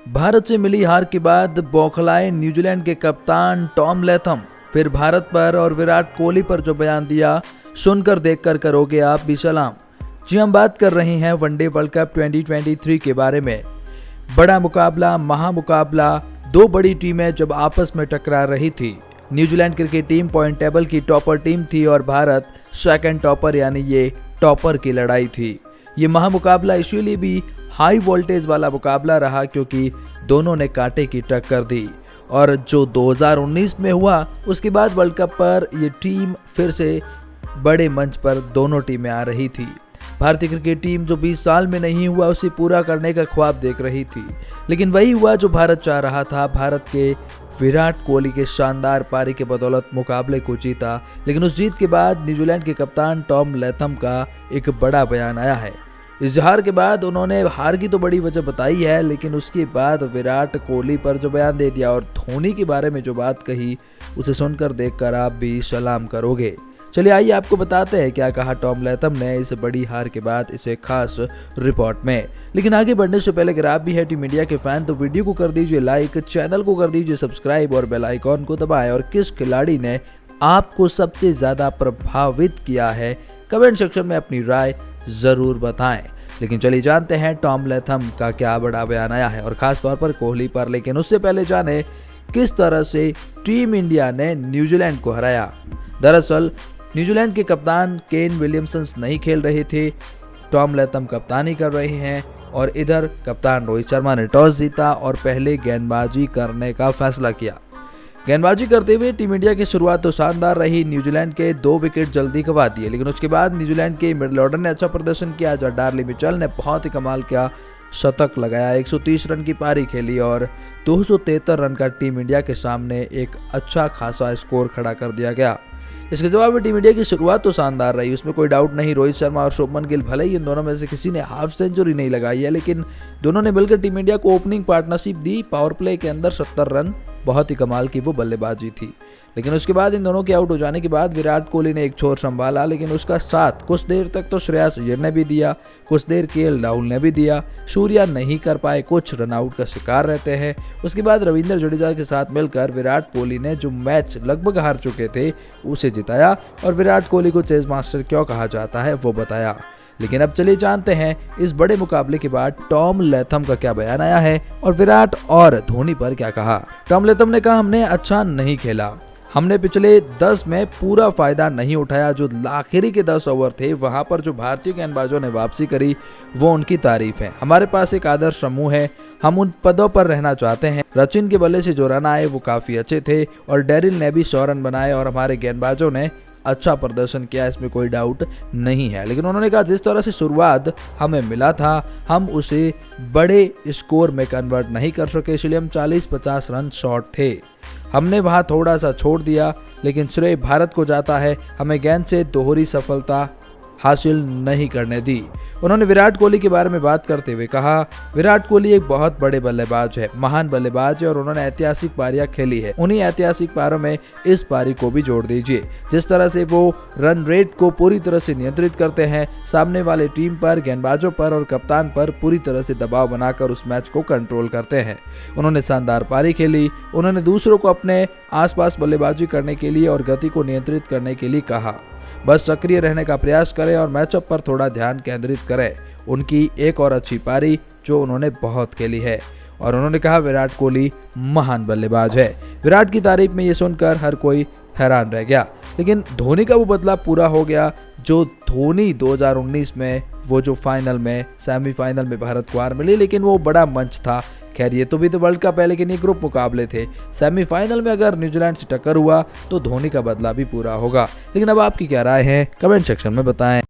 भारत से मिली हार के बाद बौखलाए न्यूजीलैंड के कप्तान टॉम लैथम। फिर भारत पर और विराट कोहली पर जो बयान दिया, सुनकर देखकर करोगे आप भी सलाम। जी, हम बात कर रहे हैं वनडे वर्ल्ड कप 2023 के बारे में। बड़ा मुकाबला, महामुकाबला, दो बड़ी टीमें जब आपस में टकरा रही थी। New Zealand cricket team point table की टॉपर टीम थी और भारत सेकंड टॉपर, यानी ये टॉपर की लड़ाई थी। ये महामुकाबला इसीलिए भी हाई वोल्टेज वाला मुकाबला रहा क्योंकि दोनों ने कांटे की टक्कर दी। और जो 2019 में हुआ, उसके बाद वर्ल्ड कप पर ये टीम फिर से बड़े मंच पर दोनों टीमें आ रही थी। भारतीय क्रिकेट टीम जो 20 साल में नहीं हुआ उसे पूरा करने का ख्वाब देख रही थी, लेकिन वही हुआ जो भारत चाह रहा था। भारत के विराट कोहली के शानदार पारी के बदौलत मुकाबले को जीता, लेकिन उस जीत के बाद न्यूजीलैंड के कप्तान टॉम लैथम का एक बड़ा बयान आया है। इस हार के बाद उन्होंने हार की तो बड़ी वजह बताई है, लेकिन उसके बाद विराट कोहली पर जो बयान दे दिया और धोनी के बारे में जो बात कही, उसे सुनकर देखकर आप भी सलाम करोगे। चलिए आइए आपको बताते हैं क्या कहा टॉम लैथम ने इस बड़ी हार के बाद इसे खास रिपोर्ट में। लेकिन आगे बढ़ने से पहले अगर आप भी है टीम इंडिया के फैन तो वीडियो को कर दीजिए लाइक, चैनल को कर दीजिए सब्सक्राइब और बेल आइकॉन को दबाएं। और किस खिलाड़ी ने आपको सबसे ज्यादा प्रभावित किया है, कमेंट सेक्शन में अपनी राय जरूर बताएं। लेकिन चलिए जानते हैं टॉम लैथम का क्या बड़ा बयान आया है, और खास तौर पर कोहली पर। लेकिन उससे पहले जाने किस तरह से टीम इंडिया ने न्यूजीलैंड को हराया। दरअसल न्यूजीलैंड के कप्तान केन विलियमसन नहीं खेल रहे थे, टॉम लैथम कप्तानी कर रहे हैं। और इधर कप्तान रोहित शर्मा ने टॉस जीता और पहले गेंदबाजी करने का फैसला किया। गेंदबाजी करते हुए टीम इंडिया की शुरुआत तो शानदार रही। न्यूजीलैंड के 2 विकेट जल्दी गंवा दिए, लेकिन उसके बाद न्यूजीलैंड के मिडल ऑर्डर ने अच्छा प्रदर्शन किया। जॉर्डाली मिचेल ने बहुत ही कमाल का शतक लगाया, 130 रन की पारी खेली और 273 रन का टीम इंडिया के सामने एक अच्छा खासा स्कोर खड़ा कर दिया गया। इसके जवाब में टीम इंडिया की शुरुआत तो शानदार रही, उसमें कोई डाउट नहीं। रोहित शर्मा और शुभमन गिल, भले ही इन दोनों में से किसी ने हाफ सेंचुरी नहीं लगाई है, लेकिन दोनों ने मिलकर टीम इंडिया को ओपनिंग पार्टनरशिप दी। पावर प्ले के अंदर 70 रन, बहुत ही कमाल की वो बल्लेबाजी थी। लेकिन उसके बाद इन दोनों के आउट हो जाने के बाद विराट कोहली ने एक छोर संभाला, लेकिन उसका साथ कुछ देर तक तो श्रेयस अय्यर ने भी दिया, कुछ देर केएल राहुल ने भी दिया। सूर्या नहीं कर पाए, कुछ रनआउट का शिकार रहते हैं। उसके बाद रविंद्र जडेजा के साथ मिलकर विराट कोहली ने जो मैच लगभग हार चुके थे उसे जिताया, और विराट कोहली को चेस मास्टर क्यों कहा जाता है वो बताया। लेकिन अब चलिए जानते हैं इस बड़े मुकाबले के बाद टॉम लैथम का क्या बयान आया है और विराट और धोनी पर क्या कहा। टॉम लैथम ने कहा, हमने अच्छा नहीं खेला, हमने पिछले 10 में पूरा फायदा नहीं उठाया। जो आखिरी के 10 ओवर थे वहां पर जो भारतीय गेंदबाजों ने वापसी करी वो उनकी तारीफ है। हमारे पास एक आदर्श समूह है, हम उन पदों पर रहना चाहते हैं। सचिन के बल्ले से जो रन आए वो काफी अच्छे थे और डेरिल ने भी 100 रन बनाए और हमारे गेंदबाजों ने अच्छा प्रदर्शन किया, इसमें कोई डाउट नहीं है। लेकिन उन्होंने कहा जिस तरह से शुरुआत हमें मिला था हम उसे बड़े स्कोर में कन्वर्ट नहीं कर सके, इसलिए हम 40-50 रन शॉर्ट थे। हमने वहां थोड़ा सा छोड़ दिया, लेकिन श्रेय भारत को जाता है, हमें गेंद से दोहरी सफलता हासिल नहीं करने दी। उन्होंने विराट कोहली के बारे में बात करते हुए कहा, विराट कोहली एक बहुत बड़े बल्लेबाज है, महान बल्लेबाज है और उन्होंने ऐतिहासिक पारियां खेली है। उन्हीं ऐतिहासिक पारों में इस पारी को भी जोड़ दीजिए। जिस तरह से वो रन रेट को पूरी तरह से नियंत्रित करते हैं, सामने वाले टीम पर, गेंदबाजों पर और कप्तान पर पूरी तरह से दबाव बनाकर उस मैच को कंट्रोल करते हैं। उन्होंने शानदार पारी खेली। उन्होंने दूसरों को अपने आसपास बल्लेबाजी करने के लिए और गति को नियंत्रित करने के लिए कहा, बस सक्रिय रहने का प्रयास करें और मैचअप पर थोड़ा ध्यान केंद्रित करें। उनकी एक और अच्छी पारी जो उन्होंने बहुत खेली है। और उन्होंने कहा विराट कोहली महान बल्लेबाज है। विराट की तारीफ में ये सुनकर हर कोई हैरान रह गया। लेकिन धोनी का वो बदलाव पूरा हो गया जो धोनी 2019 में वो जो फाइनल में, सेमीफाइनल में भारत को हार मिली, लेकिन वो बड़ा मंच था। खैर ये तो भी तो वर्ल्ड कप है, लेकिन ये ग्रुप मुकाबले थे। सेमीफाइनल में अगर न्यूजीलैंड से टक्कर हुआ तो धोनी का बदला भी पूरा होगा। लेकिन अब आपकी क्या राय है, कमेंट सेक्शन में बताएं।